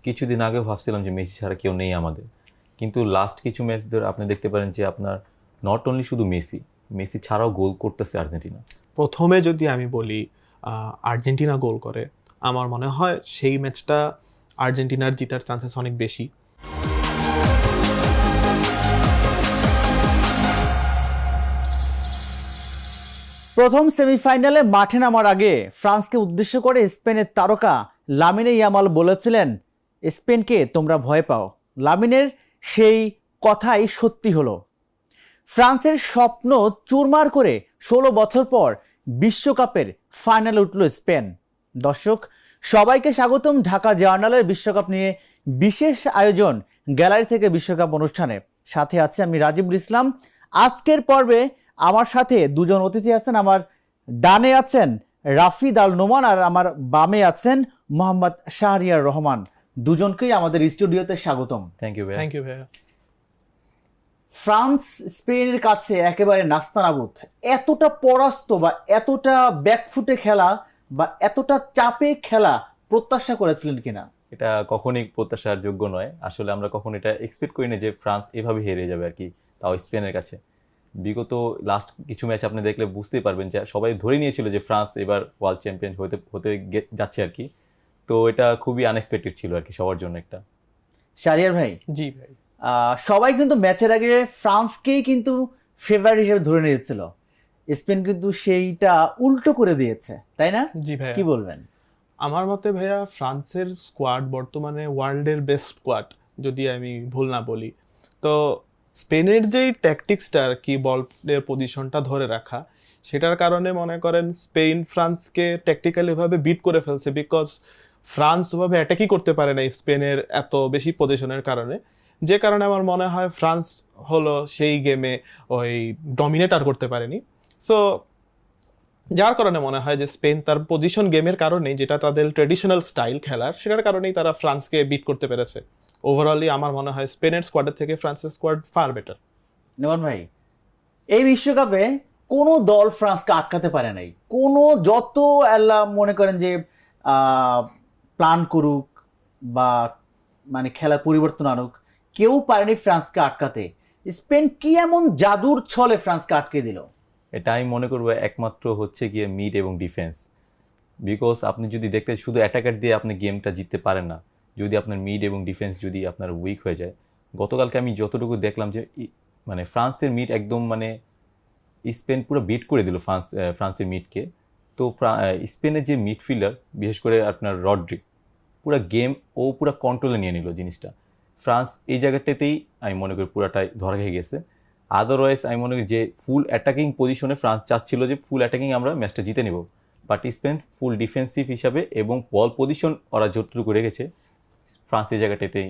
কিছুদিন আগেও ভাবছিলাম যে মেসি ছাড়া কেউ নেই আমাদের, কিন্তু লাস্ট কিছু ম্যাচ ধরে আপনি দেখতে পারেন যে আপনার নট অনলি শুধু মেসি, মেসি ছাড়াও গোল করতেছে আর্জেন্টিনা। প্রথমে যদি আমি বলি আর্জেন্টিনা গোল করে, আমার মনে হয় সেই ম্যাচটা আর্জেন্টিনার জিতার চান্সেস অনেক বেশি। প্রথম সেমিফাইনালে মাঠে নামার আগে ফ্রান্সকে উদ্দেশ্য করে স্পেনের তারকা লামিনে ইয়ামাল বলেছিলেন, স্পেনকে তোমরা ভয় পাও। লামিনের সেই কথাই সত্যি হলো। ফ্রান্সের স্বপ্ন চুরমার করে 16 বছর পর বিশ্বকাপের ফাইনালে উঠল স্পেন। দর্শক সবাইকে স্বাগতম ঢাকা জার্নালের বিশ্বকাপ নিয়ে বিশেষ আয়োজন গ্যালারি থেকে বিশ্বকাপ অনুষ্ঠানে। সাথে আছে আমি রাজিবুল ইসলাম। আজকের পর্বে আমার সাথে দুজন অতিথি আছেন। আমার ডানে আছেন রাফিদ আল নোমান আর আমার বামে আছেন মোহাম্মদ শাহরিয়ার রহমান। দুজনকেই আমাদের স্টুডিওতে স্বাগতম। থ্যাংক ইউ থ্যাংক ইউ ভাইয়া। ফ্রান্স স্পেনের কাছে একেবারে নাস্তানাবুদ। এতটা পরাস্ত বা এতটা ব্যাকফুটে খেলা বা এতটা চাপে খেলা প্রত্যাশা করেছিলেন কিনা? এটা কখনই প্রত্যাশার যোগ্য নয়। আসলে আমরা কখন এটা এক্সপেক্ট করি না যে ফ্রান্স এভাবে হেরে যাবে আর কি, তাও স্পেনের কাছে। বিগত লাস্ট কিছু ম্যাচ আপনি দেখলে বুঝতেই পারবেন যে সবাই ধরে নিয়েছিল যে ফ্রান্স এবার ওয়ার্ল্ড চ্যাম্পিয়ন হতে যাচ্ছে আর কি। তো এটা খুবই আনএক্সপেক্টেড ছিল আর কি সবার জন্য একটা। শাহরিয়ার ভাই, জি ভাই। সবাই কিন্তু ম্যাচের আগে ফ্রান্সকেই কিন্তু ফেভারিট হিসেবে ধরে নিয়েছিল। স্পেন কিন্তু সেইটা উল্টো করে দিয়েছে, তাই না? জি ভাইয়া, কি বলবেন? আমার মতে ভাইয়া ফ্রান্সের স্কোয়াড বর্তমানে ওয়ার্ল্ডের বেস্ট স্কোয়াড, যদি আমি ভুল না বলি। তো স্পেনের যেই ট্যাকটিক্সটা আর কি, বলের পজিশনটা ধরে রাখা, সেটার কারণে মনে করেন স্পেন ফ্রান্সকে ট্যাকটিক্যালিভাবে বিট করে ফেলছে। বিকজ ফ্রান্স ওভাবে অ্যাটাকই করতে পারে না স্পেনের এত বেশি পজিশনের কারণে। যে কারণে আমার মনে হয় ফ্রান্স হলো সেই গেমে ওই ডমিনেট করতে পারেনি। সো যার কারণে মনে হয় যে স্পেন তার পজিশন গেমের কারণেই, যেটা তাদের ট্রেডিশনাল স্টাইল খেলার, সেটার কারণেই তারা ফ্রান্সকে বিট করতে পেরেছে। ওভারঅলি আমার মনে হয় স্পেনের স্কোয়াডের থেকে ফ্রান্সের স্কোয়াড ফার বেটার। নোমান ভাই, এই বিশ্বকাপে কোনো দল ফ্রান্সকে আটকাতে পারে নাই। কোনো যত আল্লাহ মনে করেন যে প্ল্যান করুক বা মানে খেলা পরিবর্তন আনুক, কেউ পারেনি ফ্রান্সকে আটকাতে। স্পেন কি এমন জাদুর ছলে ফ্রান্সকে আটকে দিল? এটা আমি মনে করবো একমাত্র হচ্ছে গিয়ে মিড এবং ডিফেন্স। বিকজ আপনি যদি দেখতে শুধু অ্যাটাকার দিয়ে আপনি গেমটা জিততে পারেন না, যদি আপনার মিড এবং ডিফেন্স যদি আপনার উইক হয়ে যায়। গতকালকে আমি যতটুকু দেখলাম যে মানে ফ্রান্সের মিড একদম মানে স্পেন পুরো বিট করে দিল ফ্রান্সের মিডকে। তো স্পেনের যে মিডফিল্ডার, বিশেষ করে আপনার রড্রিক, পুরো গেম ও পুরো কন্ট্রোলে নিয়ে নিল জিনিসটা। ফ্রান্স এই জায়গাটাতেই আমি মনে করি পুরাটাই ধরা খেয়ে গেছে। আদারওয়াইজ আমি মনে করি যে ফুল অ্যাটাকিং পজিশনে ফ্রান্স চাচ্ছিল যে ফুল অ্যাটাকিং আমরা ম্যাচটা জিতে নেব, বাট স্পেন ফুল ডিফেন্সিভ হিসাবে এবং বল পজিশন ওরা যতটুকু রেখেছে, ফ্রান্স এই জায়গাটাতেই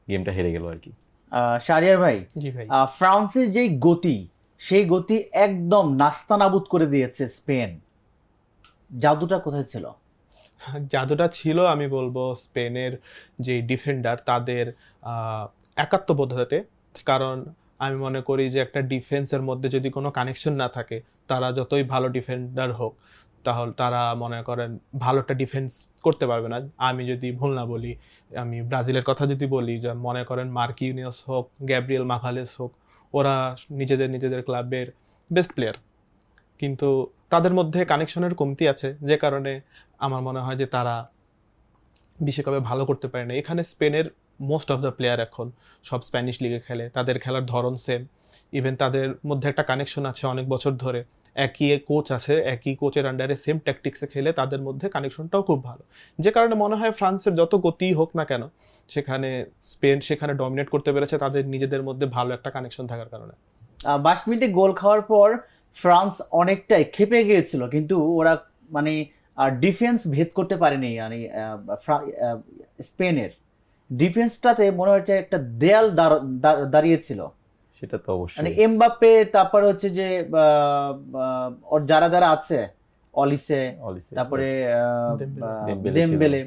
গেমটা হেরে গেল আর কি। শাহরিয়ার ভাই, জি ভাই। ফ্রান্সের যেই গতি, সেই গতি একদম নাস্তানাবুদ করে দিয়েছে স্পেন। জাদুটা কোথায় ছিল? জাদুটা ছিল আমি বলবো স্পেনের যে ডিফেন্ডার, তাদের একাত্মবোধতাতে। কারণ আমি মনে করি যে একটা ডিফেন্সের মধ্যে যদি কোনো কানেকশন না থাকে, তারা যতই ভালো ডিফেন্ডার হোক, তাহলে তারা মনে করেন ভালো একটা ডিফেন্স করতে পারবে না। আমি যদি ভুল না বলি, আমি ব্রাজিলের কথা যদি বলি, যে মনে করেন মার্কিনিয়স হোক, গ্যাব্রিয়েল মাগালেস হোক, ওরা নিজেদের ক্লাবের বেস্ট প্লেয়ার, কিন্তু তাদের মধ্যে কানেকশনের কমতি আছে, যে কারণে আমার মনে হয় যে তারা বিশ্বকাপে ভালো করতে পারে না। এখানে স্পেনের মোস্ট অফ দ্য প্লেয়ার এখন সব স্প্যানিশ লিগে খেলে, তাদের খেলার ধরন সেম, ইভেন তাদের মধ্যে একটা কানেকশন আছে অনেক বছর ধরে, একই কোচ আছে, একই কোচের আন্ডারে সেম ট্যাকটিক্সে খেলে, তাদের মধ্যে কানেকশনটাও খুব ভালো। যে কারণে মনে হয় ফ্রান্সের যত গতি হোক না কেন, স্পেন সেখানে ডমিনেট করতে পেরেছে তাদের নিজেদের মধ্যে ভালো একটা কানেকশন থাকার কারণে। 22 মিনিটে গোল খাওয়ার পর ফ্রান্স অনেকটাই ক্ষেপে গিয়েছিল, কিন্তু ওরা মানে ডিফেন্স ভেদ করতে পারেনি। মানে স্পেনের ডিফেন্সটাতে মনে হচ্ছে একটা দেয়াল দাঁড়িয়েছিল। সেটা তো অবশ্যই। মানে এমবাপ্পে, তারপর হচ্ছে যে ওর যারা আছে, অলিসে, তারপরে দেমবেলে,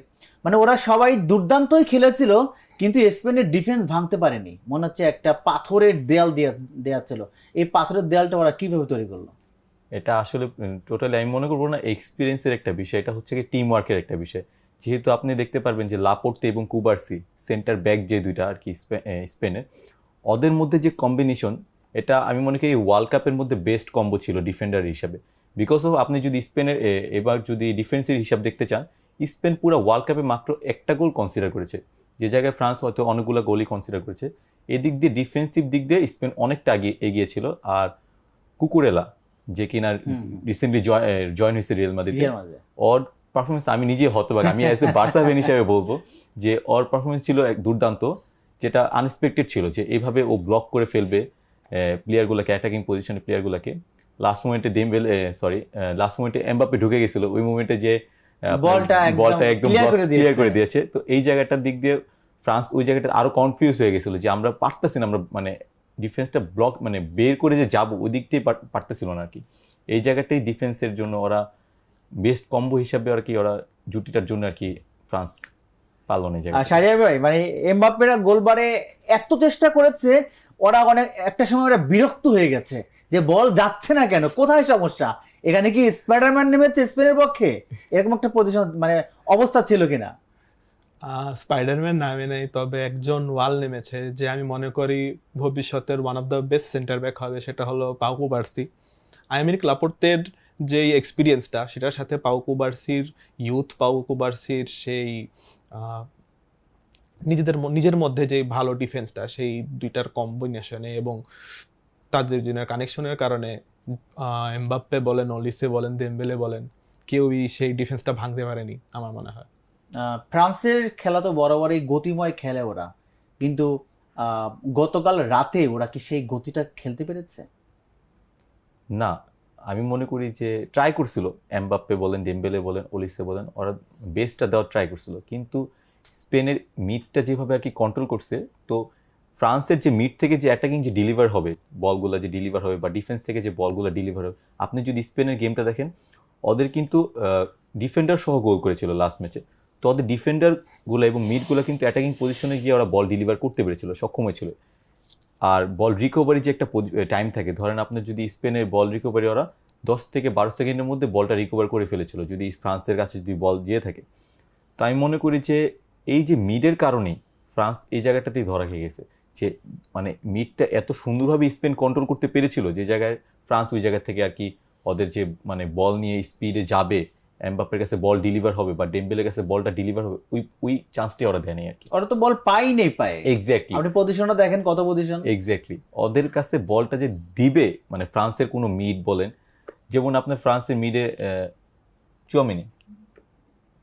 মানে ওরা সবাই দুর্দান্তই খেলেছিল, কিন্তু স্পেনের ডিফেন্স ভাঙতে পারেনি। মনে হচ্ছে একটা পাথরের দেয়াল দেয়া ছিল। এই পাথরের দেয়ালটা ওরা কিভাবে তৈরি করলো? এটা আসলে টোটালি আমি মনে করবো না এক্সপিরিয়েন্সের একটা বিষয়, এটা হচ্ছে কি টিম ওয়ার্কের একটা বিষয়। যেহেতু আপনি দেখতে পারবেন যে লাপোর্তে এবং কুবার্সি সেন্টার ব্যাক যে দুইটা আর কি স্পেনের, ওদের মধ্যে যে কম্বিনেশন, এটা আমি মনে করি ওয়ার্ল্ড কাপের মধ্যে বেস্ট কম্বো ছিল ডিফেন্ডার হিসাবে। বিকজ অফ আপনি যদি স্পেনের এবার যদি ডিফেন্সের হিসাব দেখতে চান, স্পেন পুরো ওয়ার্ল্ড কাপে মাত্র একটা গোল কনসিডার করেছে, যে জায়গায় ফ্রান্স হয়তো অনেকগুলো গোলই কনসিডার করেছে। এদিক দিয়ে ডিফেন্সিভ দিক দিয়ে স্পেন অনেকটা এগিয়েছিল। আর কুকুরেলা যে কিনা রিসেন্টলি জয়েন হয়েছে রিয়াল মাদ্রিদে, ওর পারফরমেন্স আমি নিজে হতবাক, আমি অ্যাজ এ বার্সা ফ্যান হিসেবে বলবো যে ওর পারফরমেন্স ছিল এক দুর্দান্ত, যেটা আনএক্সপেক্টেড ছিল যে এইভাবে ও ব্লক করে ফেলবে প্লেয়ারগুলোকে, অ্যাটাকিং পজিশনের প্লেয়ারগুলোকে। লাস্ট মোমেন্টে লাস্ট মোমেন্টে এমবাপ্পে ঢুকে গেছিল, ওই মোমেন্টে যে বলটা একদম ক্লিয়ার করে দিয়েছে। তো এই জায়গাটার দিক দিয়ে ফ্রান্স ওই জায়গাটা আরো কনফিউজ হয়ে গেছিল যে আমরা পারতেছি না, আমরা মানে ডিফেন্সটা ব্লক মানে বের করে যে যাবো ওই দিক দিয়ে পারতেছিল না আর কি। এই জায়গাটাই ডিফেন্সের জন্য ওরা বেস্ট কম্বো হিসাবে আর কি, ওরা জুটিটার জন্য আর কি ফ্রান্স পারলো না। শাহরিয়ার ভাই, মানে এমবাপ্পেরা গোলবারে এত চেষ্টা করেছে, ওরা অনেক একটা সময় ওরা বিরক্ত হয়ে গেছে যে বল যাচ্ছে না কেন, কোথায় সমস্যা, এখানে কি স্পাইডারম্যান নেমেছে স্পেনের পক্ষে, এরকম একটা পজিশন মানে অবস্থা ছিল কিনা? স্পাইডারম্যান নামে নেই, তবে একজন ওয়াল নেমেছে যে আমি মনে করি ভবিষ্যতের one of the best centre back হবে, সেটা হলো পাউ কুবার্সি। আইমেরিক লাপোর্তের যেই এক্সপিরিয়েন্সটা, সেটার সাথে পাউ কুবার্সির পাউ কুবার্সির সেই নিজের মধ্যে যে ভালো ডিফেন্সটা, সেই দুইটার কম্বিনেশনে এবং তাদের দুজনের কানেকশনের কারণে এমবাপ্পে বলেন, অলিসে বলেন, দেমবেলে বলেন, কেউই সেই ডিফেন্সটা ভাঙতে পারেনি আমার মনে হয়। ফ্রান্সের খেলা তো বরাবরই গতিময় খেলে ওরা, কিন্তু গতকাল রাতে ওরা কি সেই গতিটা খেলতে পেরেছে? না, আমি মনে করি যে ট্রাই করছিল, এমবাপ্পে বলেন, ডেমবেলে বলেন, ওলিসে বলেন, ওরা বেস্টটা দেওয়ার ট্রাই করছিল, কিন্তু স্পেনের মিডটা যেভাবে আর কি কন্ট্রোল করছে, তো ফ্রান্সের যে মিড থেকে যে অ্যাটাকিং যে ডেলিভার হবে, বলগুলো যে ডেলিভার হবে বা ডিফেন্স থেকে যে বলগুলো ডেলিভার হবে, আপনি যদি স্পেনের গেমটা দেখেন, ওদের কিন্তু ডিফেন্ডার সহ গোল করেছিল লাস্ট ম্যাচে। তো ওদের ডিফেন্ডারগুলো এবং মিডগুলো কিন্তু অ্যাটাকিং পজিশনে গিয়ে ওরা বল ডেলিভার করতে পেরেছিল, সক্ষম হয়েছিল। আর বল রিকভারি যে একটা টাইম থাকে, ধরেন আপনার যদি স্পেনের বল রিকভারি ওরা 10 থেকে 12 সেকেন্ডের মধ্যে বলটা রিকভার করে ফেলেছিল যদি ফ্রান্সের কাছে যদি বল যেয়ে থাকে। তো আমি মনে করি যে এই যে মিডের কারণেই ফ্রান্স এই জায়গাটাতেই ধরা খেয়ে গেছে, যে মানে মিডটা এত সুন্দরভাবে স্পেন কন্ট্রোল করতে পেরেছিল, যে জায়গায় ফ্রান্স ওই জায়গা থেকে আর কি ওদের যে মানে বল নিয়ে স্পিডে যাবে, এমবাপ্পের কাছে বল ডেলিভার হবে বা ডেমবেলের কাছে বলটা ডেলিভার হবে, ওই চান্সটি ওরা দেয়নি আর কি। ওরা তো বল পায়। এক্স্যাক্টলি, আপনি পজিশনটা দেখেন, কত পজিশন। এক্স্যাক্টলি, ওদের কাছে বলটা যে দিবে, মানে ফ্রান্সের কোনো মিড বলেন, যেমন আপনার ফ্রান্সের মিডে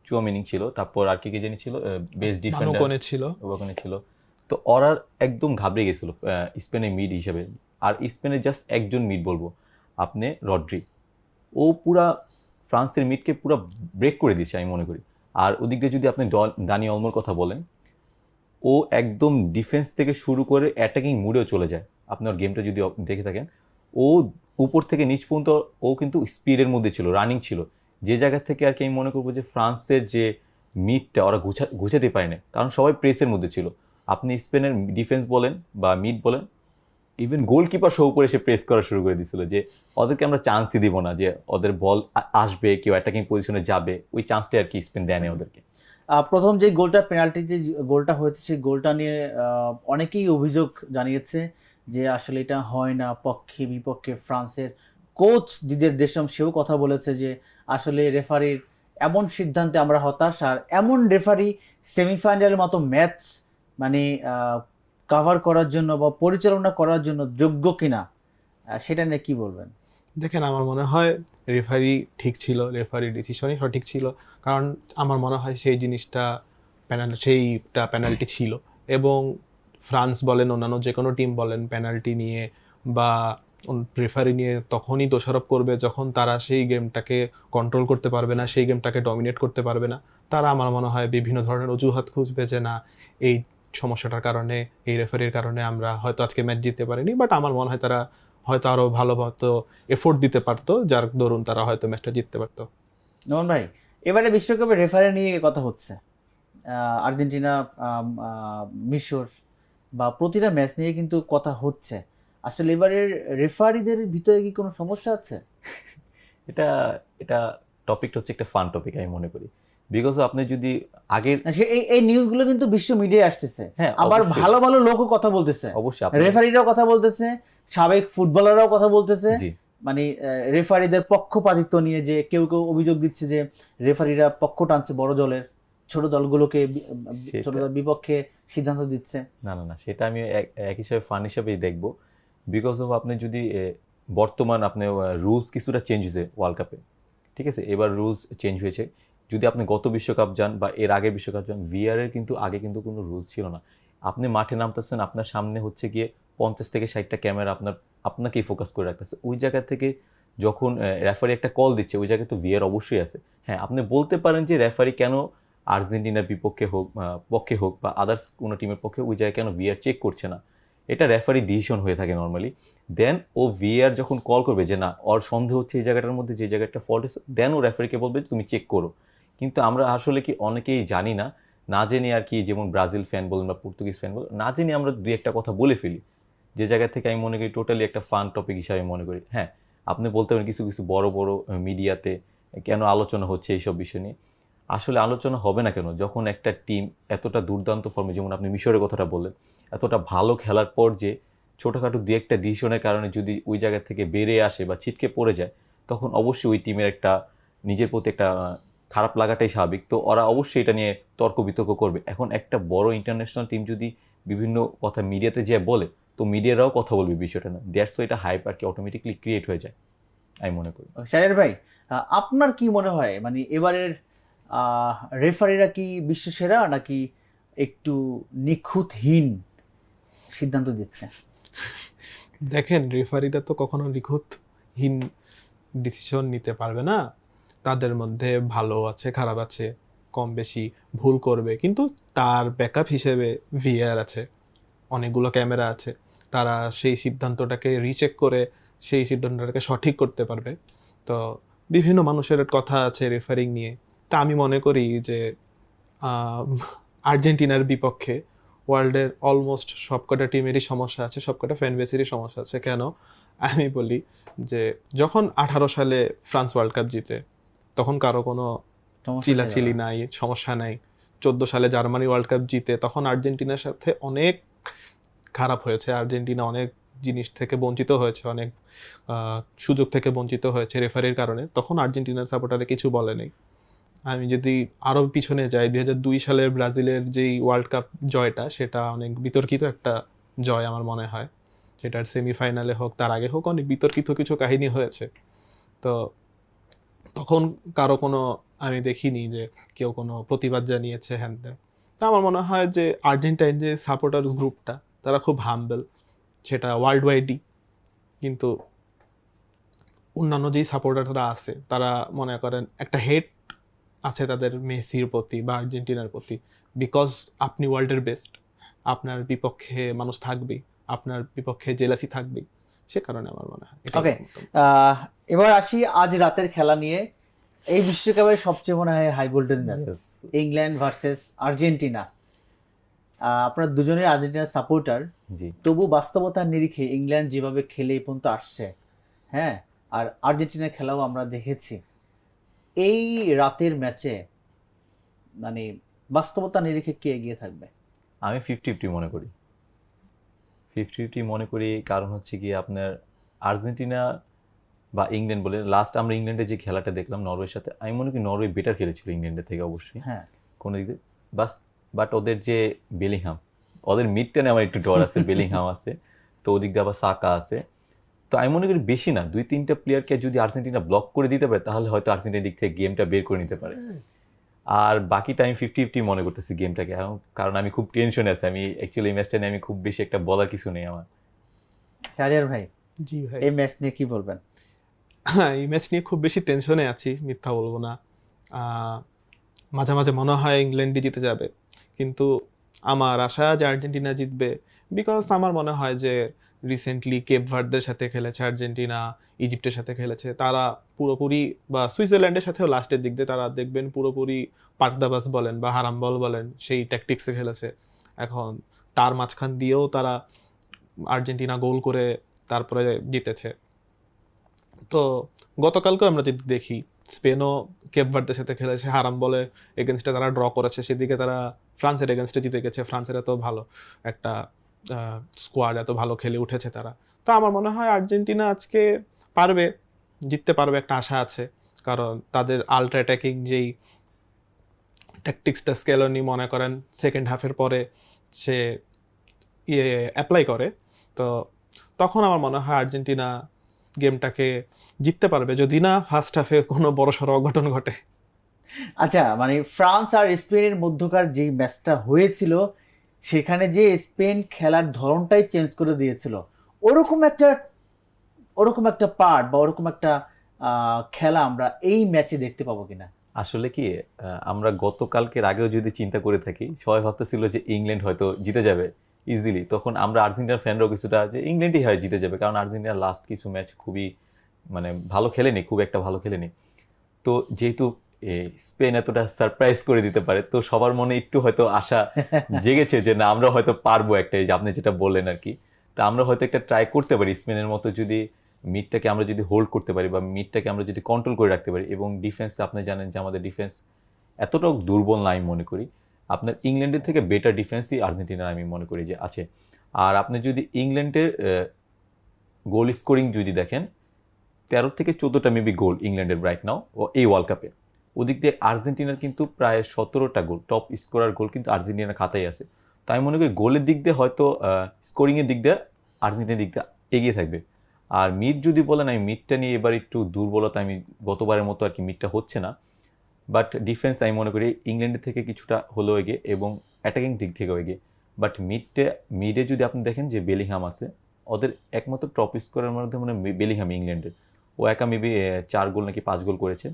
চুয়ামিনি ছিল, তারপর আর কি জানি ছিল, বেস্ট ডিফেন্ডার ওখানে ছিল। তো ওরা একদম ঘাবড়ে গেছিল স্পেনের মিড হিসেবে। আর স্পেনের জাস্ট একজন মিড বলবো, আপনি রড্রি, ও পুরা ফ্রান্সের মিডকে পুরো ব্রেক করে দিয়েছে আমি মনে করি। আর ওদিক দিয়ে যদি আপনি দানি অলমোর কথা বলেন, ও একদম ডিফেন্স থেকে শুরু করে অ্যাটাকিং মুডেও চলে যায়। আপনার গেমটা যদি দেখে থাকেন, ও উপর থেকে নিচ পর্যন্ত ও কিন্তু স্পিডের মধ্যে ছিল, রানিং ছিল, যে জায়গা থেকে আর কি আমি মনে করবো যে ফ্রান্সের যে মিডটা ওরা গুছাতে পারেনি, কারণ সবাই প্রেসের মধ্যে ছিল। আপনি স্পেনের ডিফেন্স বলেন বা মিড বলেন, ইভেন গোলকিপার শো করে সে প্রেস করা শুরু করে দিয়েছিল, যে ওদেরকে আমরা চান্সই দিব না, যে ওদের বল আসবে, কেউ অ্যাটাকিং পজিশনে যাবে, ওই চান্সটা আর কি স্পেন দেয়নি ওদেরকে। প্রথম যে গোলটা, পেনাল্টি যে গোলটা হয়েছে, সেই গোলটা নিয়ে অনেকেই অভিযোগ জানিয়েছে যে আসলে এটা হয় না, পক্ষে বিপক্ষে। ফ্রান্সের কোচ দিদিয়ের দেশম সেও কথা বলেছে যে আসলে রেফারির এমন সিদ্ধান্তে আমরা হতাশ, আর এমন রেফারি সেমিফাইনালের মতো ম্যাচ মানে কভার করার জন্য বা পরিচালনা করার জন্য যোগ্য কিনা, সেটা নিয়ে কি বলবেন? দেখেন, আমার মনে হয় রেফারি ঠিক ছিল, রেফারি ডিসিশনই সঠিক ছিল, কারণ আমার মনে হয় সেই জিনিসটা সেইটা পেনাল্টি ছিল। এবং ফ্রান্স বলেন, অন্যান্য যে কোনো টিম বলেন, পেনাল্টি নিয়ে বা রেফারি নিয়ে তখনই দোষারোপ করবে যখন তারা সেই গেমটাকে কন্ট্রোল করতে পারবে না, সেই গেমটাকে ডমিনেট করতে পারবে না। তারা আমার মনে হয় বিভিন্ন ধরনের অজুহাত খুঁজবে যে না, এই সমস্যাটার কারণে, এই রেফারির কারণে আমরা হয়তো আজকে ম্যাচ জিততে পারিনি। বাট আমার মনে হয় তারা হয়তো আরো ভালো মতো এফোর্ট দিতে পারতো, যার দরুন তারা হয়তো ম্যাচটা জিততে পারতো। নোমান ভাই, এবারে বিশ্বকাপে রেফারি নিয়ে কথা হচ্ছে, আর্জেন্টিনা, মিশর বা প্রতিটা ম্যাচ নিয়ে কিন্তু কথা হচ্ছে। আসলে এবারের রেফারিদের ভিতরে কি কোনো সমস্যা আছে? এটা টপিকটা হচ্ছে একটা ফান টপিক আমি মনে করি, বিকজ আপনি যদি আগের না, এই নিউজগুলো কিন্তু বিশ্ব মিডিয়ায় আসতেছে, হ্যাঁ, আবার অবশ্যই। ভালো ভালো লোকও কথা বলতেছে, অবশ্যই আপনি রেফারিরাও কথা বলতেছে, সাবেক ফুটবলাররাও কথা বলতেছে, জি মানে রেফারিদের পক্ষপাতিত্ব নিয়ে, যে কেউ কেউ অভিযোগ দিচ্ছে যে রেফারিরা পক্ষ টানছে বড় দলের, ছোট দলগুলোকে সেটা- ছোট দল বিপক্ষে সিদ্ধান্ত দিচ্ছে। না সেটা আমি এক হিসাবে ফান হিসাবেই দেখবো, বিকজ অফ আপনি যদি বর্তমান আপনি রুলস কিছুটা চেঞ্জ হয়েছে ওয়ার্ল্ড কাপে, ঠিক আছে, এবার রুলস চেঞ্জ হয়েছে। যদি আপনি গত বিশ্বকাপ যান বা এর আগের বিশ্বকাপ যান, ভিআরের কিন্তু আগে কিন্তু কোনো রুলস ছিল না। আপনি মাঠে নামতেছেন, আপনার সামনে হচ্ছে গিয়ে 50 থেকে 60টা ক্যামেরা আপনাকেই ফোকাস করে রাখতেছে। ওই জায়গা থেকে যখন রেফারি একটা কল দিচ্ছে, ওই জায়গায় তো ভিআর অবশ্যই আছে। হ্যাঁ, আপনি বলতে পারেন যে রেফারি কেন আর্জেন্টিনার বিপক্ষে হোক পক্ষে হোক বা আদার্স কোনো টিমের পক্ষে ওই জায়গায় কেন ভিআর চেক করছে না, এটা রেফারি ডিসিশন হয়ে থাকে নর্মালি। দেন ও ভিআর যখন কল করবে যে না ওর সন্দেহ হচ্ছে এই জায়গাটার মধ্যে, যে জায়গাটা ফল্ট হচ্ছে, দেন ও রেফারিকে বলবে যে তুমি চেক করো। কিন্তু আমরা আসলে কি অনেকেই জানি না, না জেনে আর কি, যেমন ব্রাজিল ফ্যান বলুন বা পর্তুগিজ ফ্যান বলুন, না জেনে আমরা দুই একটা কথা বলে ফেলি, যে জায়গা থেকে আমি মনে করি টোটালি একটা ফান টপিক হিসাবে মনে করি। হ্যাঁ, আপনি বলতে পারেন কিছু কিছু বড় বড় মিডিয়াতে কেন আলোচনা হচ্ছে এইসব বিষয় নিয়ে। আসলে আলোচনা হবে না কেন, যখন একটা টিম এতটা দুর্দান্ত ফর্মে, যেমন আপনি মিশরের কথাটা বললেন, এতটা ভালো খেলার পর যে ছোটোখাটো দু একটা ডিসিশনের কারণে যদি ওই জায়গা থেকে বেরিয়ে আসে বা ছিটকে পড়ে যায়, তখন অবশ্যই ওই টিমের একটা নিজের প্রতি একটা খারাপ লাগাটাই স্বাভাবিক। তো ওরা অবশ্যই এটা নিয়ে তর্ক বিতর্ক করবে। এখন একটা বড় ইন্টারন্যাশনাল টিম যদি বিভিন্ন কথা মিডিয়াতে যে বলে, তো মিডিয়ারাও কথা বলবে বিষয়টা না, দ্যাটস এটা হাইপ আর কি অটোমেটিকলি ক্রিয়েট হয়ে যায়, আমি মনে করি। শাহরিয়ার ভাই, আপনার কি মনে হয়, মানে এবারের রেফারিরা কি বিশ্বসেরা নাকি একটু নিখুঁতহীন সিদ্ধান্ত দিচ্ছে? দেখেন, রেফারিরা তো কখনো নিখুঁতহীন ডিসিশন নিতে পারবে না। তাদের মধ্যে ভালো আছে, খারাপ আছে, কম বেশি ভুল করবে, কিন্তু তার ব্যাকআপ হিসেবে ভিআর আছে, অনেকগুলো ক্যামেরা আছে, তারা সেই সিদ্ধান্তটাকে রিচেক করে সেই সিদ্ধান্তটাকে সঠিক করতে পারবে। তো বিভিন্ন মানুষের কথা আছে রেফারিং নিয়ে। তা আমি মনে করি যে আর্জেন্টিনার বিপক্ষে ওয়ার্ল্ডের অলমোস্ট সবকটা টিমেরই সমস্যা আছে, সবকটা ফ্যান বেসেরই সমস্যা আছে। কেন আমি বলি যে যখন 18 সালে ফ্রান্স ওয়ার্ল্ড কাপ জিতে, তখন কারো কোনো সমস্যা ছিল চিলাচিলি না। নাই, সমস্যা নাই। 14 সালে জার্মানি ওয়ার্ল্ড কাপ জিতে, তখন আর্জেন্টিনার সাথে অনেক খারাপ হয়েছে, আর্জেন্টিনা অনেক জিনিস থেকে বঞ্চিত হয়েছে, অনেক সুযোগ থেকে বঞ্চিত হয়েছে রেফারির কারণে। তখন আর্জেন্টিনার সাপোর্টারে কিছু বলে নেই। আমি যদি আরও পিছনে যাই, 2002 সালের ব্রাজিলের যেই ওয়ার্ল্ড কাপ জয়টা, সেটা অনেক বিতর্কিত একটা জয় আমার মনে হয়। সেটার সেমিফাইনালে হোক, তার আগে হোক, অনেক বিতর্কিত কিছু কাহিনী হয়েছে। তো তখন কারো কোনো, আমি দেখিনি যে কেউ কোনো প্রতিবাদ জানিয়েছে হ্যান ত্যান। তো আমার মনে হয় যে আর্জেন্টাইন যে সাপোর্টার গ্রুপটা, তারা খুব হাম্বল, সেটা ওয়ার্ল্ড ওয়াইডই। কিন্তু অন্যান্য যেই সাপোর্টাররা আছে, তারা মনে করেন একটা হেট আছে তাদের মেসির প্রতি বা আর্জেন্টিনার প্রতি, বিকজ আপনি ওয়ার্ল্ডের বেস্ট, আপনার বিপক্ষে মানুষ থাকবেই, আপনার বিপক্ষে জেলাসি থাকবেই। সে কারণে আমার মনে হয় এটাই ওকে, আমার মতামত। এবার আসি আজ রাতের খেলা নিয়ে। এই বিশ্বকাপের সবচেয়ে মনে হয় high voltage match, Yes. England versus Argentina. আপনারা দুজনের আর্জেন্টিনার সাপোর্টার, জি তবু বাস্তবতার নিরিখে ইংল্যান্ড যেভাবে খেলে এই পর্যন্ত আসছে, হ্যাঁ, আর আর্জেন্টিনার খেলাও আমরা দেখেছি, এই রাতের ম্যাচে মানে বাস্তবতার নিরিখে কে এগিয়ে থাকবে? আমি 50-50 মনে করি, 50-50 মনে করি। কারণ হচ্ছে কি আপনার আর্জেন্টিনা বা ইংল্যান্ড বলে, লাস্ট আমরা ইংল্যান্ডের যে খেলাটা দেখলাম নরওয়ের সাথে, আমি মনে করি নরওয়ে বেটার খেলেছিল ইংল্যান্ডের থেকে অবশ্যই হ্যাঁ, কোনো দিক দিয়ে। বাট ওদের যে বেলিংহাম, ওদের মিডটানে আমার একটু ডর আছে, বেলিংহাম আছে, তো ওদিক দিয়ে আবার সাকা আছে। তো আমি মনে করি বেশি না, 2-3টা প্লেয়ারকে যদি আর্জেন্টিনা ব্লক করে দিতে পারে, তাহলে হয়তো আর্জেন্টিনার দিক থেকে গেমটা বের করে নিতে পারে। আর বাকিটা আমি 50-50 মনে করতেছি গেমটাকে, কারণ আমি খুব টেনশনে আছি। আমি অ্যাকচুয়ালি এই ম্যাচটা নিয়ে আমি খুব বেশি একটা বলার কিছু নেই আমার। শাহরিয়ার ভাই, জি ভাই, এই ম্যাচ নিয়ে কি বলবেন? হ্যাঁ, এই ম্যাচ নিয়ে খুব বেশি টেনশনে আছি, মিথ্যা বলবো না। মাঝে মাঝে মনে হয় ইংল্যান্ডই জিতে যাবে, কিন্তু আমার আশা যে আর্জেন্টিনা জিতবে, বিকজ আমার মনে হয় যে রিসেন্টলি কেপ ভার্দের সাথে খেলেছে আর্জেন্টিনা, ইজিপ্টের সাথে খেলেছে, তারা পুরোপুরি, বা সুইজারল্যান্ডের সাথেও লাস্টের দিক দিয়ে তারা দেখবেন পুরোপুরি পাকদাবাস বলেন বা হারাম বল বলেন, সেই ট্যাকটিক্সে খেলেছে। এখন তার মাঝখান দিয়েও তারা আর্জেন্টিনা গোল করে তারপরে জিতেছে। তো গতকালকেও আমরা যদি দেখি, স্পেনও কেপ ভার্দের সাথে খেলেছে, হারাম বলে এগেনস্টে তারা ড্র করেছে, সেদিকে তারা ফ্রান্সের এগেনস্টে জিতে গেছে। ফ্রান্সের এত ভালো একটা স্কোয়াড, এত ভালো খেলে উঠেছে তারা। তো আমার মনে হয় আর্জেন্টিনা আজকে পারবে, জিততে পারবে, একটা আশা আছে। কারণ তাদের আল্ট্রা অ্যাটাকিং যেই ট্যাকটিক্সটা স্কেলনি মনে করেন সেকেন্ড হাফের পরে সে অ্যাপ্লাই করে, তো তখন আমার মনে হয় আর্জেন্টিনা গেমটাকে জিততে পারবে, যদি না ফার্স্ট হাফে কোনো বড়সড় অঘটন ঘটে। আচ্ছা, মানে ফ্রান্স আর স্পেনের মধ্যকার যে ম্যাচটা হয়েছিল সেখানে যে স্পেন খেলার ধরনটাই চেঞ্জ করে দিয়েছিল, ওরকম একটা পার্ট বা ওরকম একটা খেলা আমরা এই ম্যাচে দেখতে পাবো কিনা? আসলে কি আমরা গতকালকের আগেও যদি চিন্তা করে থাকি, সবাই ভাবতেছিল যে ইংল্যান্ড হয়তো জিতে যাবে ইজিলি, তখন আমরা আর্জেন্টিনার ফ্যানরাও কিছুটা যে ইংল্যান্ডই হয় জিতে যাবে, কারণ আর্জেন্টিনার লাস্ট কিছু ম্যাচ খুবই মানে ভালো খেলেনি, খুব একটা ভালো খেলেনি। তো যেহেতু স্পেন এতটা সারপ্রাইজ করে দিতে পারে, তো সবার মনে একটু হয়তো আশা জেগেছে যে না আমরা হয়তো পারবো একটা, এই যে আপনি যেটা বললেন আর কি। তো আমরা হয়তো একটা ট্রাই করতে পারি স্পেনের মতো, যদি মিডটাকে আমরা যদি হোল্ড করতে পারি বা মিডটাকে আমরা যদি কন্ট্রোল করে রাখতে পারি, এবং ডিফেন্স আপনি জানেন যে আমাদের ডিফেন্স এতটাও দুর্বল না আমি মনে করি। আপনার ইংল্যান্ডের থেকে বেটার ডিফেন্সই আর্জেন্টিনার আমি মনে করি যে আছে। আর আপনি যদি ইংল্যান্ডের গোল স্কোরিং যদি দেখেন, 13 থেকে 14টা মেবি গোল ইংল্যান্ডের রাইট নাও ও এই ওয়ার্ল্ড কাপে। ওদিক দিয়ে আর্জেন্টিনার কিন্তু প্রায় 17টা গোল, টপ স্কোরার গোল কিন্তু আর্জেন্টিনার খাতায় আছে। তো আমি মনে করি গোলের দিক দিয়ে হয়তো স্কোরিংয়ের দিক দিয়ে আর্জেন্টিনার দিক দিয়ে এগিয়ে থাকবে। আর মিড যদি বলেন, আমি মিডটা নিয়ে এবার একটু দুর্বলতা, আমি গতবারের মতো আর কি মিডটা হচ্ছে না, বাট ডিফেন্স আমি মনে করি ইংল্যান্ডের থেকে কিছুটা হলেও এগিয়ে এবং অ্যাটাকিং দিক থেকেও এগিয়ে। বাট মিডে যদি আপনি দেখেন যে বেলিংহাম আছে, ওদের একমাত্র টপ স্কোরের মধ্যে মানে বেলিংহাম ইংল্যান্ডের, ও একা মেবি 4 গোল নাকি 5 গোল করেছে।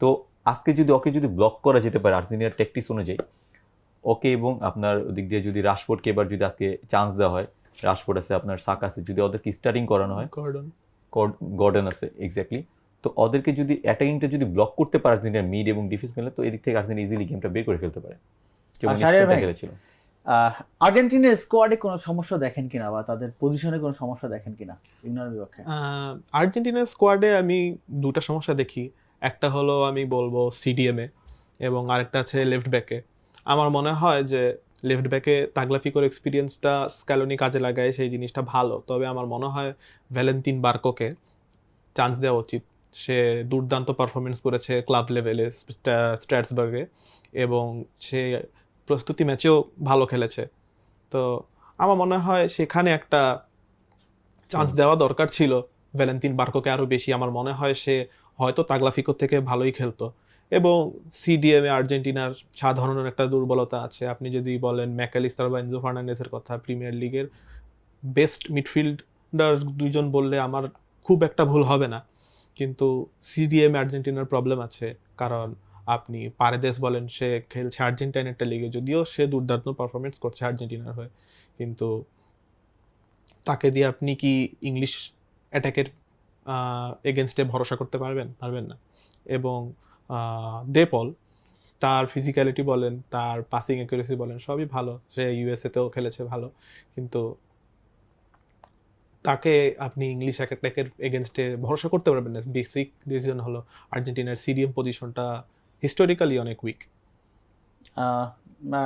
তো আজকে যদি ওকে যদি ব্লক করা যেতে পারে আর্জেন্টিনার ট্যাকটিক্স অনুযায়ী, ওকে এবং আপনার ওদিক দিয়ে যদি রাশফোর্ডকে এবার যদি আজকে চান্স দেওয়া হয়, রাশফোর্ড আছে, আপনার সাকা আছে, যদি ওদেরকে স্টার্টিং করানো হয়, গর্ডন আছে এক্স্যাক্টলি, তো ওদেরকে যদি অ্যাটাকিংটা যদি ব্লক করতে পারে আর্জেন্টিনার মিড এবং ডিফেন্স মিলে, তো এদিক থেকে আর্জেন্টিনা ইজিলি গেমটা বের করে ফেলতে পারে, যেমন স্পেনটা খেলেছিল। আর্জেন্টিনার স্কোয়াডে কোনো সমস্যা দেখেন কিনা বা তাদের পজিশনে কোনো সমস্যা দেখেন কিনা ইংল্যান্ডের বিপক্ষে? আর্জেন্টিনার স্কোয়াডে আমি দুটা সমস্যা দেখি। একটা হলো আমি বলবো সিডিএমে, এবং আরেকটা আছে লেফট ব্যাকে। আমার মনে হয় যে লেফট ব্যাকে তাগলাফিকোর এক্সপিরিয়েন্সটা স্ক্যালোনি কাজে লাগায়, সেই জিনিসটা ভালো। তবে আমার মনে হয় ভ্যালেন্তিন বার্কোকে চান্স দেওয়া উচিত। সে দুর্দান্ত পারফরমেন্স করেছে ক্লাব লেভেলে স্ট্র্যাসবার্গে, এবং সে প্রস্তুতি ম্যাচেও ভালো খেলেছে। তো আমার মনে হয় সেখানে একটা চান্স দেওয়া দরকার ছিল ভ্যালেন্তিন বার্কোকে আরও বেশি। আমার মনে হয় সে হয়তো তাগলাফিকোর থেকে ভালোই খেলতো। এবং সিডিএমে আর্জেন্টিনার সাধারণ একটা দুর্বলতা আছে। আপনি যদি বলেন ম্যাকালিস্টার বা এনজো ফার্নান্ডেজের কথা, প্রিমিয়ার লিগের বেস্ট মিডফিল্ডার দুইজন বললে আমার খুব একটা ভুল হবে না। কিন্তু সিডিএমে আর্জেন্টিনার প্রবলেম আছে, কারণ আপনি পারেদেস বলেন, সে খেলছে আর্জেন্টাইন একটা লিগে, যদিও সে দুর্দান্ত পারফরমেন্স করছে আর্জেন্টিনার হয়ে, কিন্তু তাকে দিয়ে আপনি কি ইংলিশ অ্যাটাকের এগেনস্টে ভরসা করতে পারবেন? পারবেন না। এবং দেপল, তার ফিজিক্যালিটি বলেন, তার পাসিং অ্যাকুরেসি বলেন, সবই ভালো। সে ইউএসএতেও খেলেছে ভালো, কিন্তু তাকে আপনি ইংলিশ অ্যাটাকের এগেনস্টে ভরসা করতে পারবেন না। বেসিক রিজন হলো আর্জেন্টিনার সিডিএম পজিশনটা হিস্টোরিক্যালি অনেক উইক।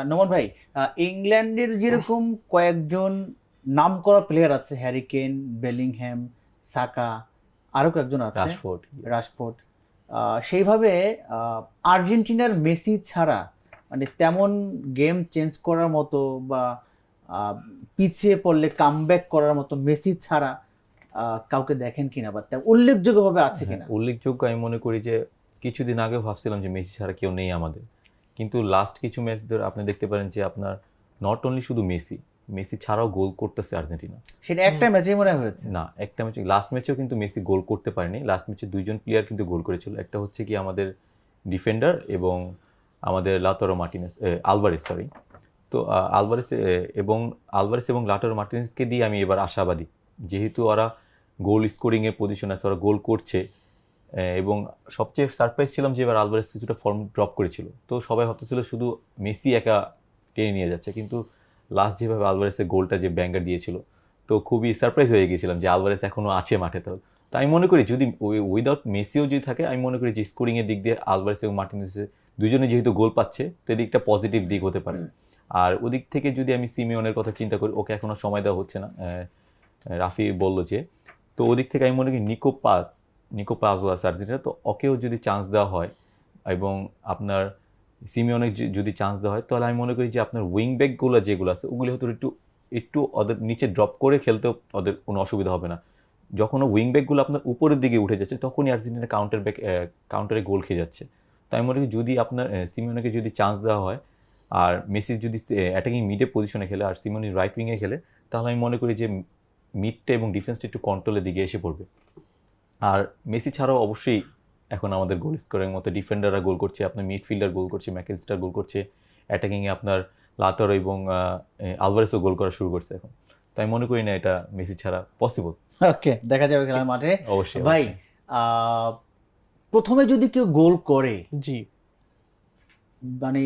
নোমান ভাই, ইংল্যান্ডের যেরকম কয়েকজন নামকরা প্লেয়ার আছে, হ্যারি কেন, বেলিংহ্যাম, সাকা, আরও কয়েকজন আছে, রাশফোর্ড, সেইভাবে আর্জেন্টিনার মেসি ছাড়া মানে তেমন গেম চেঞ্জ করার মতো বা পিছিয়ে পড়লে কামব্যাক করার মতো মেসি ছাড়া কাউকে দেখেন কিনা বা উল্লেখযোগ্যভাবে আছে কিনা? উল্লেখযোগ্য আমি মনে করি যে কিছুদিন আগেও ভাবছিলাম যে মেসি ছাড়া কেউ নেই আমাদের, কিন্তু লাস্ট কিছু ম্যাচ ধরে আপনি দেখতে পারেন যে আপনার নট অনলি শুধু মেসি ছাড়াও গোল করতেছে আর্জেন্টিনা। সেটা একটা ম্যাচেই মনে হয়েছে না, একটা ম্যাচে, লাস্ট ম্যাচেও কিন্তু মেসি গোল করতে পারেনি। লাস্ট ম্যাচে দুইজন প্লেয়ার কিন্তু গোল করেছিল, একটা হচ্ছে কি আমাদের ডিফেন্ডার এবং আমাদের লাউতারো মার্টিনেজ, আলভারেজ, সরি। তো আলভারেজ এবং লাউতারো মার্টিনেজকে দিয়ে আমি এবার আশাবাদী, যেহেতু ওরা গোল স্কোরিংয়ের পজিশন আছে, ওরা গোল করছে। এবং সবচেয়ে সারপ্রাইজ ছিলাম যে এবার আলভারেজ কিছুটা ফর্ম ড্রপ করেছিল, তো সবাই ভাবতেছিল শুধু মেসি একা টেনে নিয়ে যাচ্ছে, কিন্তু লাস্ট যেভাবে আলভারেজের গোলটা যে ব্যাঙ্গার দিয়েছিল, তো খুবই সারপ্রাইজ হয়ে গিয়েছিলাম যে আলভারেজ এখনও আছে মাঠে। তো আমি মনে করি যদি উইদাউট মেসিও যদি থাকে, আমি মনে করি যে স্কোরিং এর দিক দিয়ে আলভারেস এবং মার্টিনেজ দুজনে যেহেতু গোল পাচ্ছে, তো এদিকটা পজিটিভ দিক হতে পারে। আর ওদিক থেকে যদি আমি সিমিওনের কথা চিন্তা করি, ওকে এখনো সময় দেওয়া হচ্ছে না, রাফি বললো যে, তো ওদিক থেকে আমি মনে করি নিকো পাস আছে আর্জেন্টিনা, তো ওকেও যদি চান্স দেওয়া হয় এবং আপনার সিমিওনের যদি চান্স দেওয়া হয়, তাহলে আমি মনে করি যে আপনার উইং ব্যাকগুলো যেগুলো আছে ওগুলি হয়তো একটু ওদের নিচে ড্রপ করে খেলতেও ওদের কোনো অসুবিধা হবে না। যখন উইং ব্যাকগুলো আপনার উপরের দিকে উঠে যাচ্ছে, তখনই আর্জেন্টিনা কাউন্টারে গোল খেয়ে যাচ্ছে। তো আমি মনে করি যদি আপনার সিমিওনকে যদি চান্স দেওয়া হয় আর মেসি যদি অ্যাটাকিং মিডে পজিশনে খেলে আর সিমিওনি রাইট উইংয়ে খেলে, তাহলে আমি মনে করি যে মিডটা এবং ডিফেন্সটা একটু কন্ট্রোলের দিকে এসে পড়বে। আর মেসি ছাড়াও অবশ্যই এখন আমাদের গোল স্কোরের মতো ডিফেন্ডাররা গোল করছে, আপনার মিডফিল্ডার গোল করছে, ম্যাকেলিস্টার গোল করছে, অ্যাটাকিংয়ে আপনার লাউতারো এবং আলভারেসও গোল করা শুরু করছে এখন। তো আমি মনে করি না এটা মেসি ছাড়া পসিবল। ওকে, দেখা যাবে খেলার মাঠে। অবশ্যই ভাই, প্রথমে যদি কেউ গোল করে, জি, মানে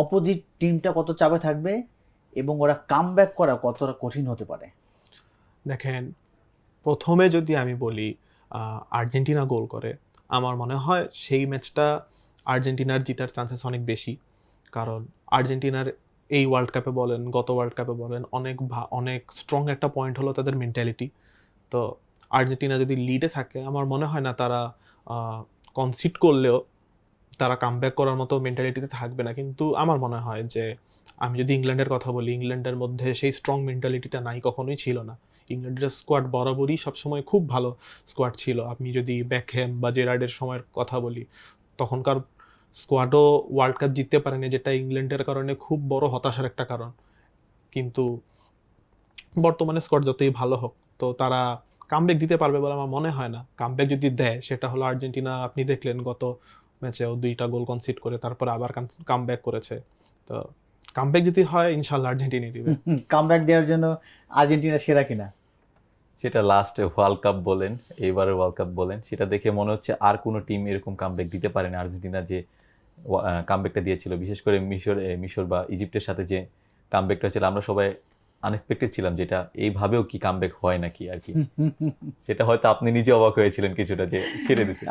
অপোজিট টিমটা কত চাপে থাকবে এবং ওরা কামব্যাক করা কতটা কঠিন হতে পারে? দেখেন, প্রথমে যদি আমি বলি আর্জেন্টিনা গোল করে, আমার মনে হয় সেই ম্যাচটা আর্জেন্টিনার জিতার চান্সেস অনেক বেশি। কারণ আর্জেন্টিনার এই ওয়ার্ল্ড কাপে বলেন, গত ওয়ার্ল্ড কাপে বলেন, অনেক স্ট্রং একটা পয়েন্ট হলো তাদের মেন্টালিটি। তো আর্জেন্টিনা যদি লিডে থাকে, আমার মনে হয় না তারা কনসিড করলেও তারা কামব্যাক করার মতো মেন্টালিটিতে থাকবে না। কিন্তু আমার মনে হয় যে, আমি যদি ইংল্যান্ডের কথা বলি, ইংল্যান্ডের মধ্যে সেই স্ট্রং মেন্টালিটিটা নাই, কখনোই ছিল না। ইংল্যান্ডের স্কোয়াড বরাবরই সবসময় খুব ভালো স্কোয়াড ছিল। আপনি যদি বেকহ্যাম বা জেরার্ডের সময়ের কথা বলি, তখনকার স্কোয়াডও ওয়ার্ল্ড কাপ জিততে পারেনি, যেটা ইংল্যান্ডের কারণে খুব বড় হতাশার একটা কারণ। কিন্তু বর্তমানে স্কোয়াড যতই ভালো হোক, তো তারা কামব্যাক দিতে পারবে বলে আমার মনে হয় না। কামব্যাক যদি দেয়, সেটা হলো আর্জেন্টিনা, আপনি দেখলেন গত ম্যাচেও 2টা গোল কনসিড করে তারপরে আবার কামব্যাক করেছে। তো কামব্যাক যদি হয়, ইনশাল্লাহ আর্জেন্টিনাই দিবে। কামব্যাক দেওয়ার জন্য আর্জেন্টিনা সেরা কিনা? সেটা লাস্ট ওয়ার্ল্ড কাপ বলেন, এইবারের ওয়ার্ল্ড কাপ বলেন, সেটা দেখে মনে হচ্ছে আর কোনো টিম এরকম কামব্যাক দিতে পারে না। আর্জেন্টিনা যে কামব্যাকটা দিয়েছিল, বিশেষ করে মিশর বা ইজিপ্টের সাথে যে কামব্যাকটা ছিল, আমরা সবাই আনএক্সপেক্টেড ছিলাম যেটা এইভাবেও কি কামব্যাক হয় নাকি আর কি। সেটা হয়তো আপনি নিজে অবাক হয়েছিলেন কিছুটা, যে ছেড়ে দিছে।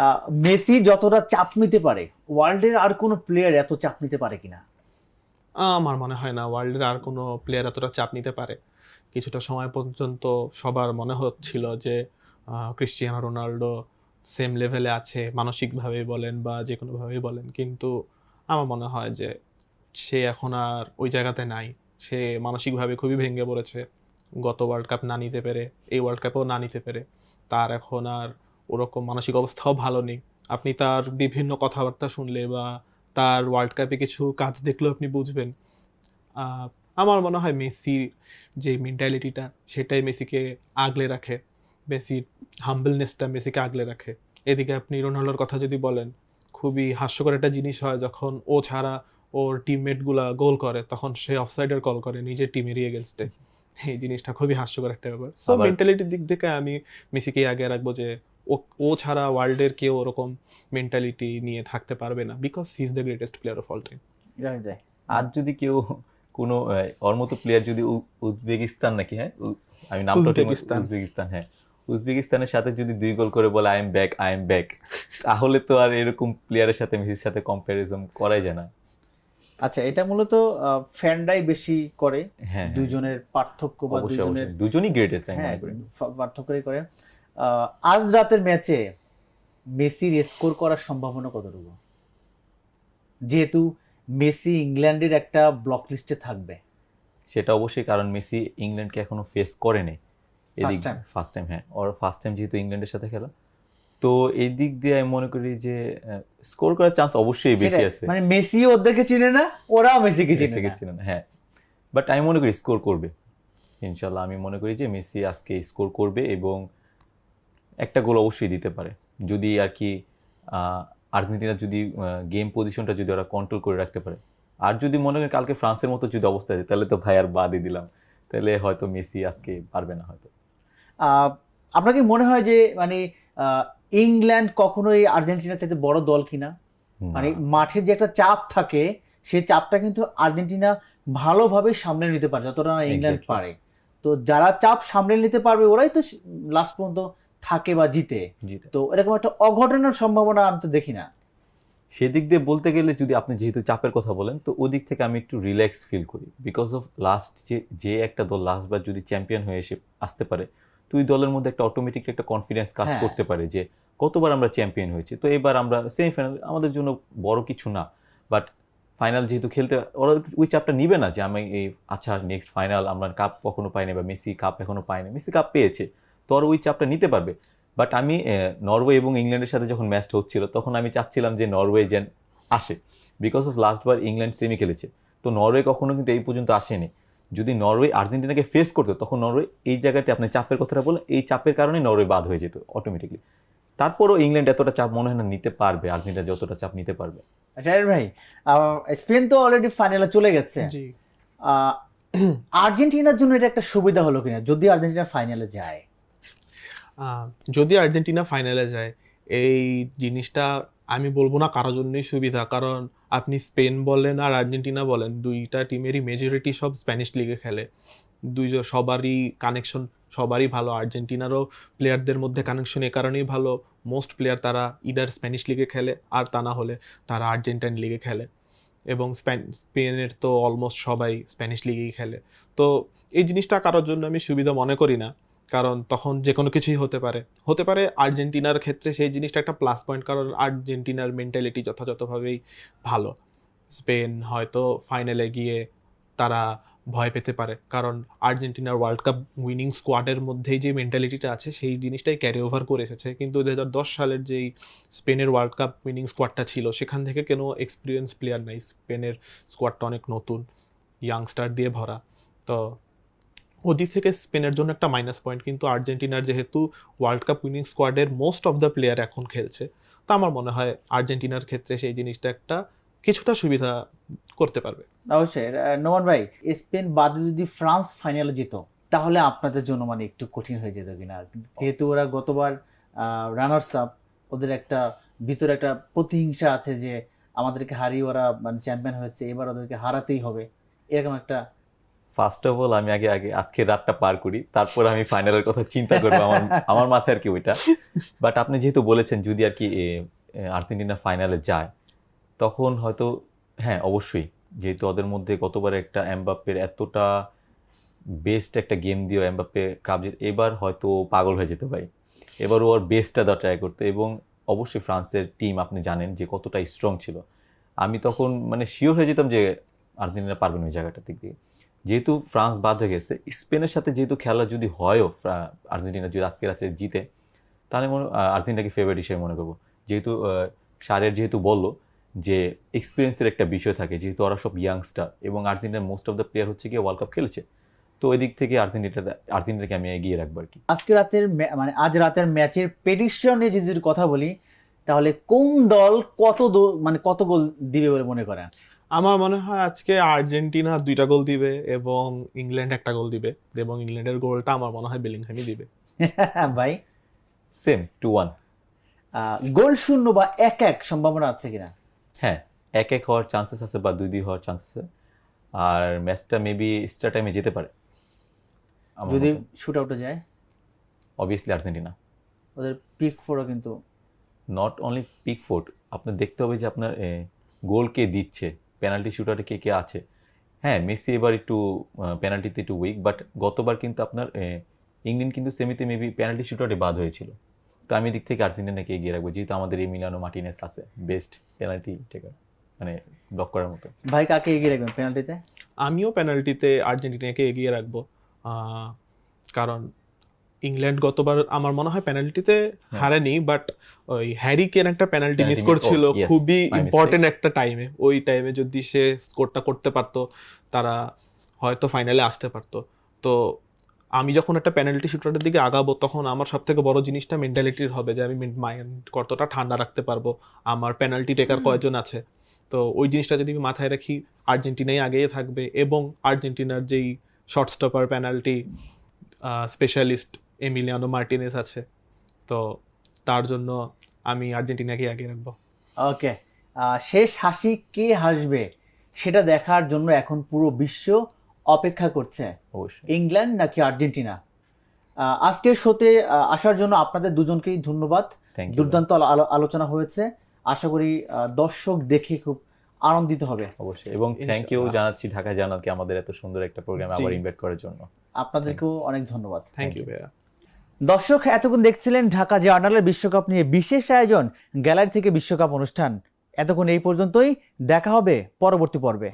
মেসি যতটা চাপ নিতে পারে, ওয়ার্ল্ডের আর কোনো প্লেয়ার এত চাপ নিতে পারে কিনা? আমার মনে হয় না ওয়ার্ল্ডের আর কোনো প্লেয়ার এতটা চাপ নিতে পারে। কিছুটা সময় পর্যন্ত সবার মনে হচ্ছিল যে ক্রিস্টিয়ানো রোনাল্ডো সেম লেভেলে আছে, মানসিকভাবে বলেন বা যে কোনোভাবেই বলেন। কিন্তু আমার মনে হয় যে সে এখন আর ওই জায়গাতে নাই। সে মানসিকভাবে খুবই ভেঙে পড়েছে, গত ওয়ার্ল্ড কাপ না নিতে পেরে, এই ওয়ার্ল্ড কাপেও না নিতে পেরে। তার এখন আর ওরকম মানসিক অবস্থাও ভালো নেই। আপনি তার বিভিন্ন কথাবার্তা শুনলে বা তার ওয়ার্ল্ড কাপে কিছু কাজ দেখলেও আপনি বুঝবেন। আমার মনে হয় মেসির যে মেন্টালিটিটা, সেটাই মেসিকে আগলে রাখে। মেসির হাম্বলনেসটা মেসিকে আগলে রাখে। এদিকে আপনি রোনাল্ডোর কথা যদি বলেন, খুবই হাস্যকর একটা জিনিস হয় যখন ও ছাড়া ওর টিমমেটগুলা গোল করে, তখন সে অফসাইডের কল করে নিজের টিমেরই এগেনস্টে। এই জিনিসটা খুবই হাস্যকর একটা ব্যাপার। সো মেন্টালিটির দিক থেকে আমি মেসিকেই আগে রাখবো, যে ও ছাড়া ওয়ার্ল্ডের কেউ ওরকম মেন্টালিটি নিয়ে থাকতে পারবে না, because he is the greatest player of all time. আর যদি কেউ কোনো ওর মতো প্লেয়ার যদি উজবেকিস্তান নাকি, হ্যাঁ আমি নামটা উজবেকিস্তান, হ্যাঁ উজবেকিস্তানের সাথে যদি 2 গোল করে বলে আই এম ব্যাক, তাহলে তো আর এরকম প্লেয়ারের সাথে মেসির সাথে কম্পারিজন করাই যায় না। আচ্ছা, এটা মূলত ফ্যানরাই বেশি করে, হ্যাঁ, দুজনের পার্থক্য বা দুজনই গ্রেটেস্ট আমি হ্যাঁ মনে করি। পার্থক্যই করে। আজ রাতের ম্যাচে মেসির স্কোর করার সম্ভাবনা কতটুকু, যেহেতু মেসি ইংল্যান্ডের একটা ব্লক লিস্টে থাকবে? সেটা অবশ্যই, কারণ মেসি ইংল্যান্ডকে এখনো ফেস করেনি এদিক ফার্স্ট টাইম, হ্যাঁ ওর ফার্স্ট টাইম যেহেতু ইংল্যান্ডের সাথে খেলা, তো এই দিক দিয়ে আমি মনে করি যে স্কোর করার চান্স অবশ্যই বেশি আছে। মানে মেসি ওদেরকে চিনে না, ওরাও মেসিকে চিনে না, হ্যাঁ বাট আমি মনে করি স্কোর করবে ইনশাল্লাহ। আমি মনে করি যে মেসি আজকে স্কোর করবে এবং একটা গোল অবশ্যই দিতে পারে, যদি আর কি আর্জেন্টিনা যদি গেম পজিশনটা যদি ওরা কন্ট্রোল করে রাখতে পারে। আর যদি মনে করেন কালকে ফ্রান্সের মতো যদি অবস্থা আছে, তাহলে তো ভাই আর বাদই দিলাম, তাহলে হয়তো মেসি আজকে পারবে না হয়তো। আপনার কি মনে হয় যে মানে ইংল্যান্ড কখনোই আর্জেন্টিনার চাইতে বড় দল কিনা? মানে মাঠের যে একটা চাপ থাকে, সেই চাপটা কিন্তু আর্জেন্টিনা ভালোভাবে সামলে নিতে পারে যতটা না ইংল্যান্ড পারে। তো যারা চাপ সামলে নিতে পারবে, ওরাই তো লাস্ট পর্যন্ত থাকে বা জিতে, জিতে তো এরকম একটা অঘটনের সম্ভাবনা আমি তো দেখি না। সেদিক দিয়ে বলতে গেলে যদি আপনি যেহেতু চাপের কথা বলেন, তো ওদিক থেকে আমি একটু রিল্যাক্স ফিল করি, বিকজ অফ লাস্ট যে একটা দল লাস্টবার যদি চ্যাম্পিয়ন হয়ে এসে আসতে পারে, তো ওই দলের মধ্যে একটা অটোমেটিক একটা কনফিডেন্স কাজ হ্যাঁ। করতে পারে যে কতবার আমরা চ্যাম্পিয়ন হয়েছি, তো এবার আমরা সেমিফাইনাল, আমাদের জন্য বড় কিছু না। বাট ফাইনাল যেহেতু খেলতে, ওরা ওই চাপটা নিবে না যে আমি এই আচ্ছা নেক্সট ফাইনাল আমরা কাপ কখনো পাইনি, বা মেসি কাপ এখনো পায়নি, মেসি কাপ পেয়েছে, তো ওরা ওই চাপটা নিতে পারবে। বাট আমি নরওয়ে এবং ইংল্যান্ডের সাথে যখন ম্যাচটা হচ্ছিল, তখন আমি চাচ্ছিলাম যে নরওয়ে যেন আসে, বিকজ অফ লাস্টবার ইংল্যান্ড সেমি খেলেছে, তো নরওয়ে কখনো কিন্তু এই পর্যন্ত আসেনি। যদি নরওয়ে আর্জেন্টিনাকে ফেস করতো, তখন নরওয়ে এই জায়গাতে আপনি চাপের কথাটা বলেন, এই চাপের কারণে নরওয়ে বাদ হয়ে যেত অটোমেটিকলি। তারপরও ইংল্যান্ড এতটা চাপ মনে হয় না নিতে পারবে, আর্জেন্টিনা যতটা চাপ নিতে পারবে। রাইট ভাই, স্পেন তো অলরেডি ফাইনালে চলে গেছে, জি। আহ, আর্জেন্টিনার জন্য এটা একটা সুবিধা হলো কিনা যদি আর্জেন্টিনা ফাইনালে যায়? যদি আর্জেন্টিনা ফাইনালে যায়, এই জিনিসটা আমি বলবো না কারোর জন্যই সুবিধা, কারণ আপনি স্পেন বলেন আর আর্জেন্টিনা বলেন, দুইটা টিমেরই মেজরিটি সব স্প্যানিশ লিগে খেলে, সবারই কানেকশন সবারই ভালো। আর্জেন্টিনারও প্লেয়ারদের মধ্যে কানেকশন এ কারণেই ভালো, মোস্ট প্লেয়ার তারা ইদার স্প্যানিশ লিগে খেলে, আর তা না হলে তারা আর্জেন্টাইন লিগে খেলে, এবং স্পেনের তো অলমোস্ট সবাই স্প্যানিশ লিগেই খেলে। তো এই জিনিসটা কারোর জন্য আমি সুবিধা মনে করি না, কারণ তখন যে কোনো কিছুই হতে পারে আর্জেন্টিনার ক্ষেত্রে সেই জিনিসটা একটা প্লাস পয়েন্ট, কারণ আর্জেন্টিনার মেন্টালিটি যথাযথভাবেই ভালো। স্পেন হয়তো ফাইনালে গিয়ে তারা ভয় পেতে পারে, কারণ আর্জেন্টিনার ওয়ার্ল্ড কাপ উইনিং স্কোয়াডের মধ্যেই যে মেন্টালিটিটা আছে সেই জিনিসটাই ক্যারি ওভার করে এসেছে। কিন্তু 2010 সালের যেই স্পেনের ওয়ার্ল্ড কাপ উইনিং স্কোয়াডটা ছিল, সেখান থেকে কোনো এক্সপিরিয়েন্স প্লেয়ার নাই, স্পেনের স্কোয়াডটা অনেক নতুন, ইয়াংস্টার দিয়ে ভরা। তো ওদিক থেকে স্পেনের জন্য একটা মাইনাস পয়েন্ট। কিন্তু আর্জেন্টিনার যেহেতু ওয়ার্ল্ড কাপ উইনিং স্কোয়াডের মোস্ট অফ দ্য প্লেয়ার এখন খেলছে, তো আমার মনে হয় আর্জেন্টিনার ক্ষেত্রে সেই জিনিসটা একটা কিছুটা সুবিধা করতে পারবে। অবশ্যই। নোমান ভাই, স্পেন বাদে যদি ফ্রান্স ফাইনালে যেত, তাহলে আপনাদের জন্য মানে একটু কঠিন হয়ে যেত কিনা, যেহেতু ওরা গতবার রানার্স আপ, ওদের একটা ভিতরে একটা প্রতিহিংসা আছে যে আমাদেরকে হারিয়ে ওরা মানে চ্যাম্পিয়ন হয়েছে, এবার ওদেরকে হারাতেই হবে, এরকম একটা। ফার্স্ট অফ অল আমি আগে আজকে রাতটা পার করি, তারপর আমি ফাইনালের কথা চিন্তা করবো, আমার মাথায় আর কি ওইটা। বাট আপনি যেহেতু বলেছেন যদি আর কি আর্জেন্টিনা ফাইনালে যায়, তখন হয়তো হ্যাঁ অবশ্যই, যেহেতু ওদের মধ্যে গতবার একটা এমবাপ্পের এতটা বেস্ট একটা গেম দিয়েও এমবাপ্পে কাপ জিতে, এবার হয়তো ও পাগল হয়ে যেতে ভাই, এবার ওর বেস্টটা দেওয়া ট্রাই করতে। এবং অবশ্যই ফ্রান্সের টিম আপনি জানেন যে কতটা স্ট্রং ছিল, আমি তখন মানে শিওর হয়ে যেতাম যে আর্জেন্টিনা পারবে না ওই জায়গাটার দিক দিয়ে। যেহেতু ফ্রান্স বাদ হয়ে গেছে, স্পেনের সাথে যেহেতু খেলা যদি হয়ও, আর্জেন্টিনা যদি আজকের আছে জিতে, তাহলে আর্জেন্টিনাকে ফেভারিট হিসেবে মনে করবো। যেহেতু সারের যেহেতু বললো যে এক্সপিরিয়েন্সের একটা বিষয় থাকে, যেহেতু ওরা সব ইয়াংস্টার এবং আর্জেন্টিনার মোস্ট অফ দ্য প্লেয়ার হচ্ছে গিয়ে ওয়ার্ল্ড কাপ খেলেছে, তো ওই দিক থেকে আর্জেন্টিনাকে আমি এগিয়ে রাখবো আর কি। আজকে রাতের মানে আজ রাতের ম্যাচের প্রেডিকশন নিয়ে যদি কথা বলি, তাহলে কোন দল মানে কত গোল দিবে বলে মনে করেন? আমার মনে হয় আজকে আর্জেন্টিনা 2টা গোল দিবে এবং ইংল্যান্ড 1টা গোল দিবে, এবং ইংল্যান্ডের গোলটা আমার মনে হয় বেলিংহামই দিবে। ভাই, সেম 2-1। গোল শূন্য বা 1-1 সম্ভাবনা আছে কিনা? হ্যাঁ, 1-1 হওয়ার চান্সেস আছে বা 2-2 হওয়ার চান্সেস আছে, আর ম্যাচটা মেবি এক্সট্রা টাইমে যেতে পারে যদি শুট আউটে যায়। Obviously Argentina. ওদের পিক ফোরও কিন্তু নট অনলি পিক ফোর্ট, আপনার দেখতে হবে যে আপনার গোল কে দিচ্ছে, পেনাল্টি শুটারে কে কে আছে। হ্যাঁ, মেসি এবার একটু পেনাল্টিতে একটু উইক, বাট গতবার কিন্তু আপনার ইংল্যান্ড কিন্তু সেমিতে মেবি পেনাল্টি শুটারে বাদ হয়েছিল। তো আমি দিক থেকে আর্জেন্টিনাকে এগিয়ে রাখবো, যেহেতু আমাদের এমিলিয়ানো মার্টিনেস আছে বেস্ট পেনাল্টি টেকার, মানে ব্লক করার মতো। ভাই, কাকে এগিয়ে রাখবেন পেনাল্টিতে? আমিও পেনাল্টিতে আর্জেন্টিনাকে এগিয়ে রাখবো, কারণ ইংল্যান্ড গতবার আমার মনে হয় পেনাল্টিতে হারেনি, বাট ওই হ্যারি কেন একটা পেনাল্টি মিস করছিল খুবই ইম্পর্টেন্ট একটা টাইমে, ওই টাইমে যদি সে স্কোরটা করতে পারতো তারা হয়তো ফাইনালে আসতে পারতো। তো আমি যখন একটা পেনাল্টি শুটারের দিকে আগাবো, তখন আমার সব থেকে বড় জিনিসটা মেন্টালিটির হবে, যে আমি মাইন্ড কতটা ঠান্ডা রাখতে পারবো, আমার পেনাল্টি টেকার কয়জন আছে। তো ওই জিনিসটা যদি আমি মাথায় রাখি, আর্জেন্টিনাই আগেই থাকবে, এবং আর্জেন্টিনার যেই short stopper penalty specialist Emiliano Martinez আছে, তো তার জন্য আমি আর্জেন্টিনাকে আগে রাখবো। ওকে, শেষ হাসি কে হাসবে সেটা দেখার জন্য এখন পুরো বিশ্ব অপেক্ষা করছে, অবশ্যই ইংল্যান্ড নাকি আর্জেন্টিনা। আজকের শোতে আসার জন্য আপনাদের দুজনকেই ধন্যবাদ। Thank you. দুর্দান্ত আলোচনা হয়েছে, আশা করি দর্শক দেখে খুব আনন্দিত হবে। অবশ্যই, এবং থ্যাংক ইউ ইনশাআল্লাহ। জানাচ্ছি ঢাকা জার্নালকে আমাদের এত সুন্দর একটা প্রোগ্রামে আবার জি। ইনভাইট করার জন্য। আপনাদেরকেও অনেক ধন্যবাদ। থ্যাংক ইউ ভাইয়া। দর্শক এতক্ষণ দেখছিলেন ঢাকা জার্নালের বিশ্বকাপ নিয়ে বিশেষ আয়োজন গ্যালারি থেকে বিশ্বকাপ অনুষ্ঠান। এতক্ষণ এই পর্যন্তই, দেখা হবে পরবর্তী পর্বে।